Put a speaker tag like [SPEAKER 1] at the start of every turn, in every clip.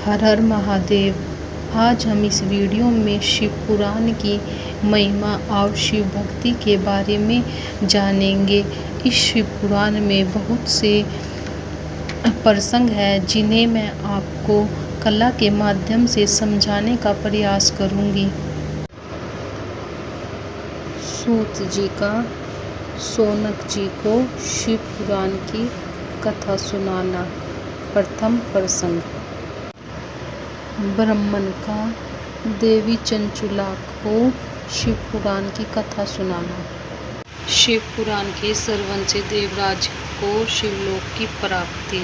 [SPEAKER 1] हर हर महादेव। आज हम इस वीडियो में शिव पुराण की महिमा और शिव भक्ति के बारे में जानेंगे। इस शिव पुराण में बहुत से प्रसंग हैं जिन्हें मैं आपको कला के माध्यम से समझाने का प्रयास करूंगी। सूत जी का शौनक जी को शिव पुराण की कथा सुनाना। प्रथम प्रसंग, ब्राह्मण का देवी चंचुला को शिव पुराण की कथा सुनाना। शिव पुराण के श्रवण से देवराज को शिवलोक की प्राप्ति।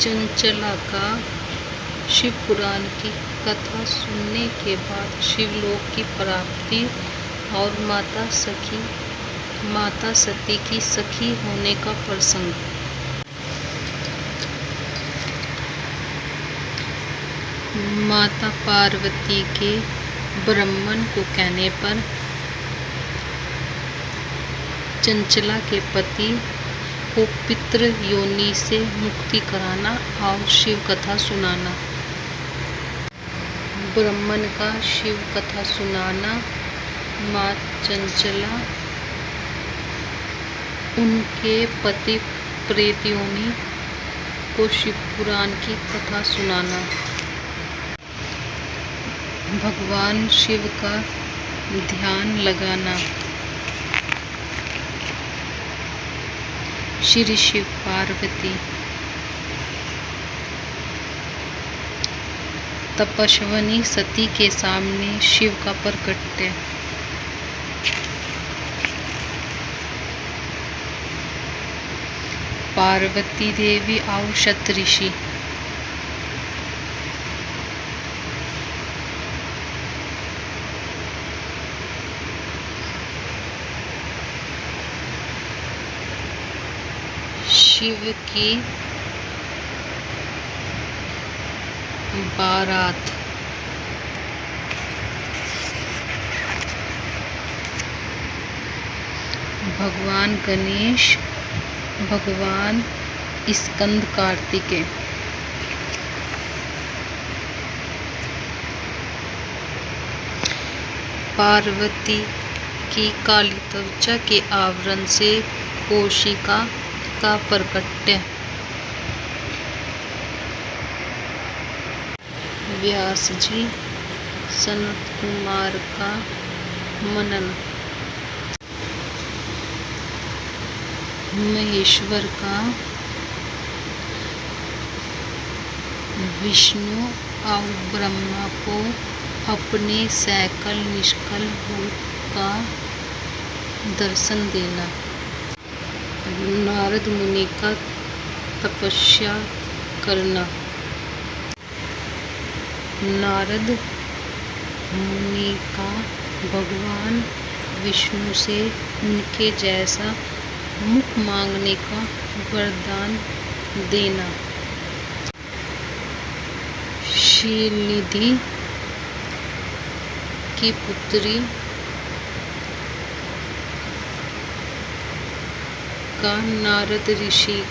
[SPEAKER 1] चंचला का शिव पुराण की कथा सुनने के बाद शिवलोक की प्राप्ति और माता सती की सखी होने का प्रसंग। माता पार्वती के ब्राह्मण को कहने पर चंचला के पति को पितृ योनि से मुक्ति कराना और शिव कथा सुनाना। ब्राह्मण का शिव कथा सुनाना। माँ चंचला उनके पति प्रेत योनि को शिव पुराण की कथा सुनाना। भगवान शिव का ध्यान लगाना। श्री शिव पार्वती तपस्विनी सती के सामने शिव का प्रकट्य। पार्वती देवी और सप्तऋषि। शिव की बारात। भगवान गणेश, भगवान स्कंद कार्तिकेय। पार्वती की काली त्वचा के आवरण से कोशिका का प्रकट्य। व्यास जी सनत कुमार का मनन। महेश्वर का विष्णु और ब्रह्मा को अपने सकल निष्कल रूप का दर्शन देना। नारद मुनि का तपस्या करना। नारद मुनि का भगवान विष्णु से उनके जैसा मुख मांगने का वरदान देना। शीलनिधि की पुत्री का नारद ऋषि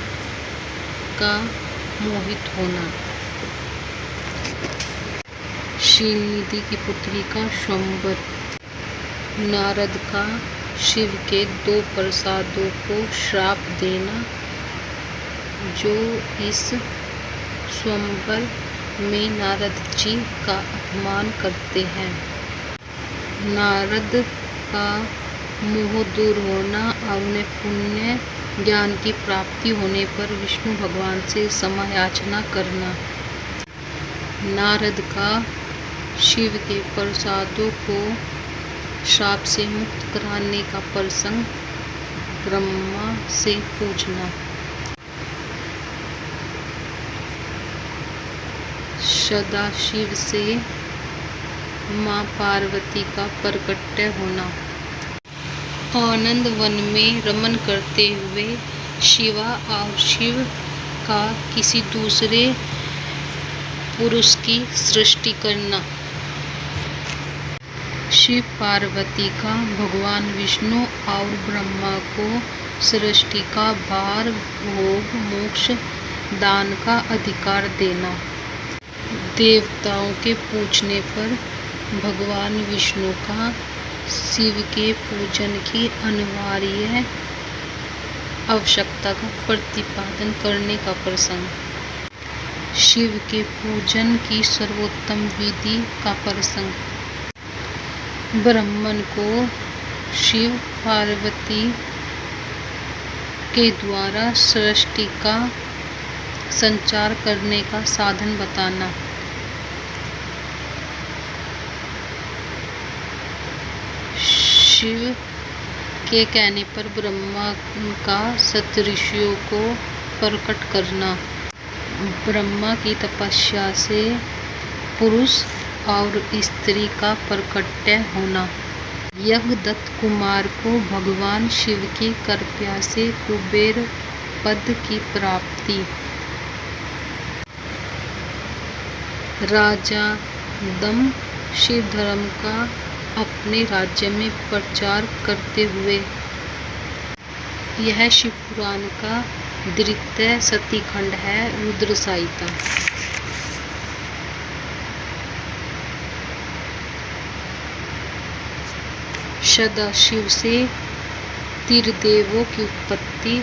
[SPEAKER 1] का मोहित होना। शीलनिधि की पुत्री का स्वयंवर। नारद का शिव के 2 प्रसादों को श्राप देना जो इस स्वयंवर में नारद जी का अपमान करते हैं। नारद का मोह दूर होना और उन्हें पुण्य ज्ञान की प्राप्ति होने पर विष्णु भगवान से क्षमा याचना करना। नारद का शिव के प्रसादों को श्राप से मुक्त कराने का प्रसंग। ब्रह्मा से पूछना। सदाशिव से माँ पार्वती का प्रकट्य होना। आनंद वन में रमन करते हुए शिवा और शिव का किसी दूसरे पुरुष की सृष्टि करना। शिव पार्वती का भगवान विष्णु और ब्रह्मा को सृष्टि का भार भोग मोक्ष दान का अधिकार देना। देवताओं के पूछने पर भगवान विष्णु का शिव के पूजन की अनिवार्य आवश्यकता का प्रतिपादन करने का प्रसंग। शिव के पूजन की सर्वोत्तम विधि का प्रसंग। ब्राह्मण को शिव पार्वती के द्वारा सृष्टि का संचार करने का साधन बताना। शिव के कहने पर ब्रह्मा का सप्तऋषियों को प्रकट करना। ब्रह्मा की तपस्या से पुरुष और स्त्री का प्रकट्य होना। यज्ञदत्त कुमार को भगवान शिव की कृपा से कुबेर पद की प्राप्ति। राजा दम शिव धर्म का अपने राज्य में प्रचार करते हुए। यह शिव पुराण का द्वितीय सतीखंड है। रुद्र संहिता। सदाशिव से त्रिदेवों की उत्पत्ति।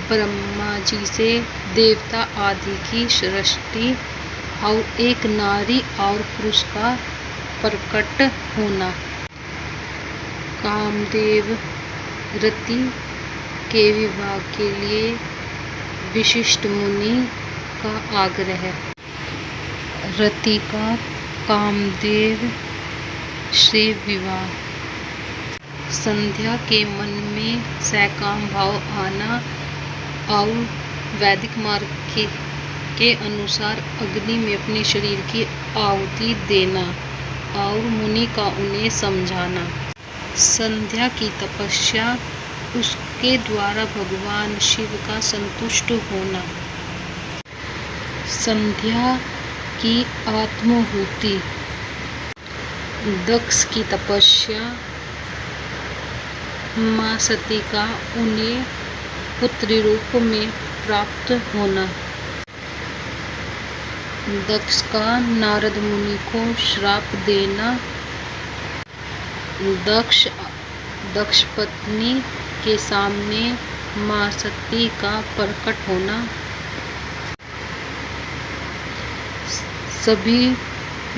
[SPEAKER 1] ब्रह्मा जी से देवता आदि की सृष्टि और एक नारी और पुरुष का प्रकट होना। कामदेव रति के विवाह के लिए वशिष्ठ मुनि का आग्रह। रति का कामदेव से विवाह। संध्या के मन में सकाम भाव आना और वैदिक मार्ग के अनुसार अग्नि में अपने शरीर की आहुति देना और मुनि का उन्हें समझाना। संध्या की तपस्या। उसके द्वारा भगवान शिव का संतुष्ट होना। संध्या की आत्माहुति। दक्ष की तपस्या। मां सती का उन्हें पुत्री रूप में प्राप्त होना। दक्ष का नारद मुनि को श्राप देना। दक्ष पत्नी के सामने मां सती का प्रकट होना। सभी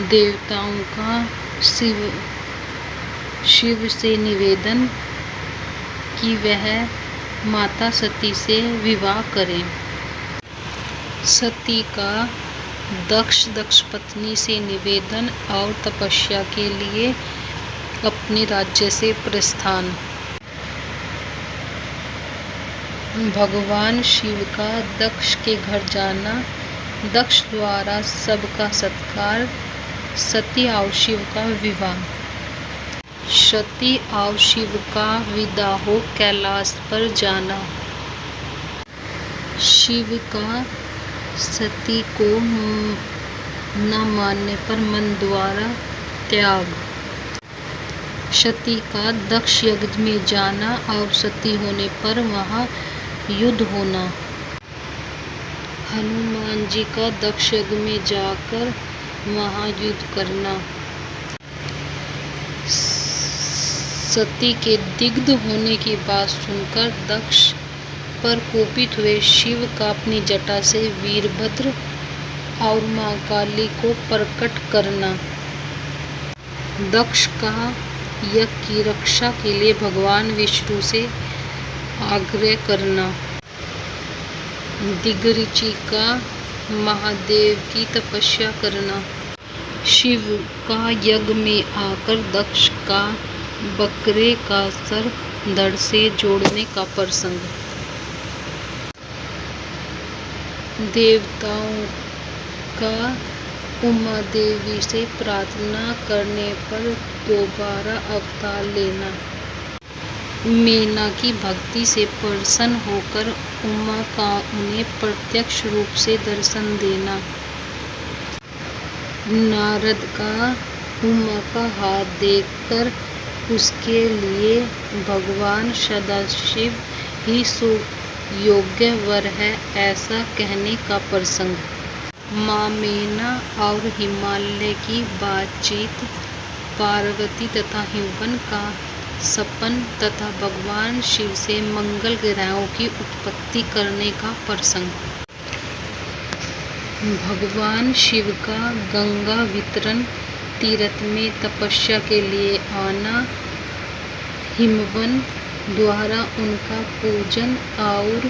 [SPEAKER 1] देवताओं का शिव से निवेदन कि वह माता सती से विवाह करें। सती का दक्ष पत्नी से निवेदन और तपस्या के लिए अपने राज्य से प्रस्थान। भगवान शिव का दक्ष के घर जाना। दक्ष द्वारा सबका सत्कार। सती और शिव का विवाह। सती और शिव का विदाह हो कैलाश पर जाना। शिव का सती को न मानने पर मन द्वारा त्याग। सती का दक्ष यज्ञ में जाना और सती होने पर वहां युद्ध होना। हनुमान जी का दक्ष यज्ञ में जाकर वहां युद्ध करना। सती के दिग्ध होने की बात सुनकर दक्ष पर कोपित हुए शिव का अपनी जटा से वीरभद्र और मां काली को प्रकट करना। दक्ष का यज्ञ की रक्षा के लिए भगवान विष्णु से आग्रह करना। दिग्ऋचि महादेव की तपस्या करना। शिव का यज्ञ में आकर दक्ष का बकरे का सर धड़ से जोड़ने का प्रसंग। देवताओं का उमा देवी से प्रार्थना करने पर दोबारा अवतार लेना। मीना की भक्ति से प्रसन्न होकर उमा का उन्हें प्रत्यक्ष रूप से दर्शन देना। नारद का उमा का हाथ देखकर उसके लिए भगवान सदाशिव ही योग्य वर है, ऐसा कहने का प्रसंग। माँ मीना और हिमालय की बातचीत, पार्वती तथा हिमवन का सपन तथा भगवान शिव से मंगल ग्रहों की उत्पत्ति करने का प्रसंग। भगवान शिव का गंगा वितरण तीर्थ में तपस्या के लिए आना, हिमवन द्वारा उनका पूजन और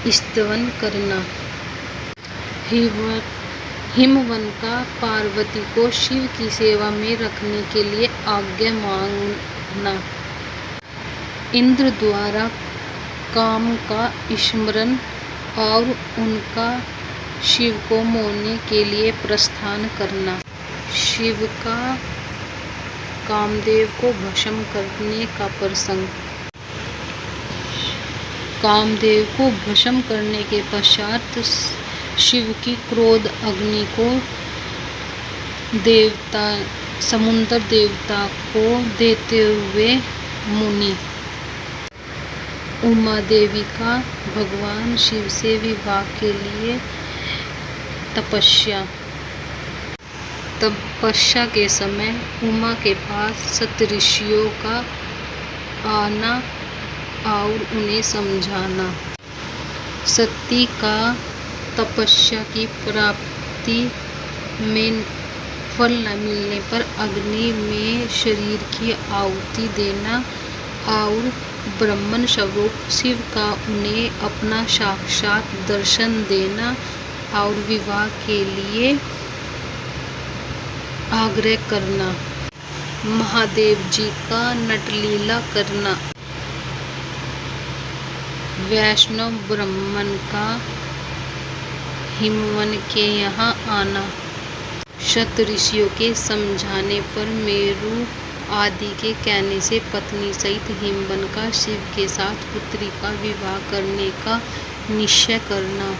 [SPEAKER 1] स्तवन करना। हिमवन का पार्वती को शिव की सेवा में रखने के लिए आज्ञा मांगना। इंद्र द्वारा काम का स्मरण और उनका शिव को मोहने के लिए प्रस्थान करना। शिव का कामदेव को भस्म करने का प्रसंग। कामदेव को भस्म करने के पश्चात शिव की क्रोध अग्नि को समुद्र देवता को देते हुए मुनि। उमा देवी का भगवान शिव से विवाह के लिए तपस्या। तपस्या के समय उमा के पास सप्तऋषियों का आना और उन्हें समझाना। सती का तपस्या की प्राप्ति में फल न मिलने पर अग्नि में शरीर की आहुति देना और ब्रह्मन स्वरूप शिव का उन्हें अपना साक्षात दर्शन देना और विवाह के लिए आग्रह करना। महादेव जी का नटलीला करना। वैष्णव ब्राह्मण का हिमवन के यहाँ आना। सप्तऋषियों के समझाने पर मेरु आदि के कहने से पत्नी सहित हिमवन का शिव के साथ पुत्री का विवाह करने का निश्चय करना।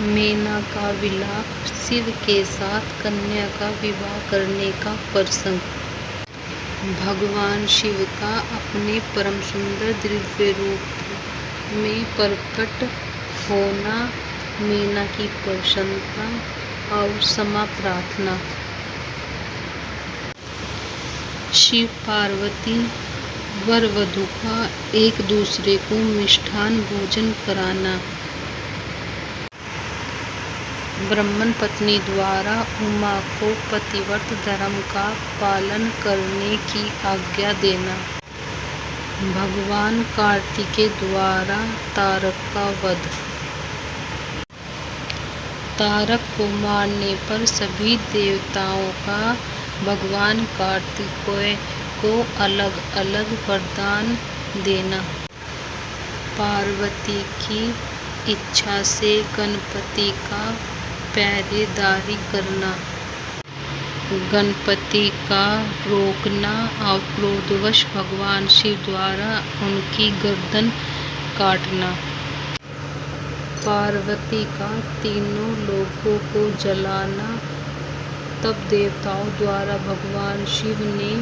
[SPEAKER 1] मेना का विलाप, शिव के साथ कन्या का विवाह करने का प्रसंग। भगवान शिव का अपने परम सुंदर दिव्य रूप में प्रकट होना, मीना की प्रसन्नता और क्षमा प्रार्थना। शिव पार्वती वर वधू का एक दूसरे को मिष्ठान भोजन कराना। ब्राह्मण पत्नी द्वारा उमा को पतिव्रत धर्म का पालन करने की आज्ञा देना। भगवान कार्तिकेय द्वारा तारक का वध। तारक को मारने पर सभी देवताओं का भगवान कार्तिकेय को अलग अलग वरदान देना। पार्वती की इच्छा से गणपति का पहरेदारी करना। गणपति का रोकना और क्रोधवश भगवान शिव द्वारा उनकी गर्दन काटना। पार्वती का तीनों लोगों को जलाना। तब देवताओं द्वारा भगवान शिव ने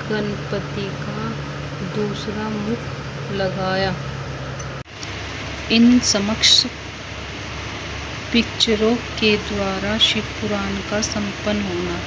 [SPEAKER 1] गणपति का दूसरा मुख लगाया। इन समक्ष पिक्चरों के द्वारा शिव पुराण का संपन्न होना।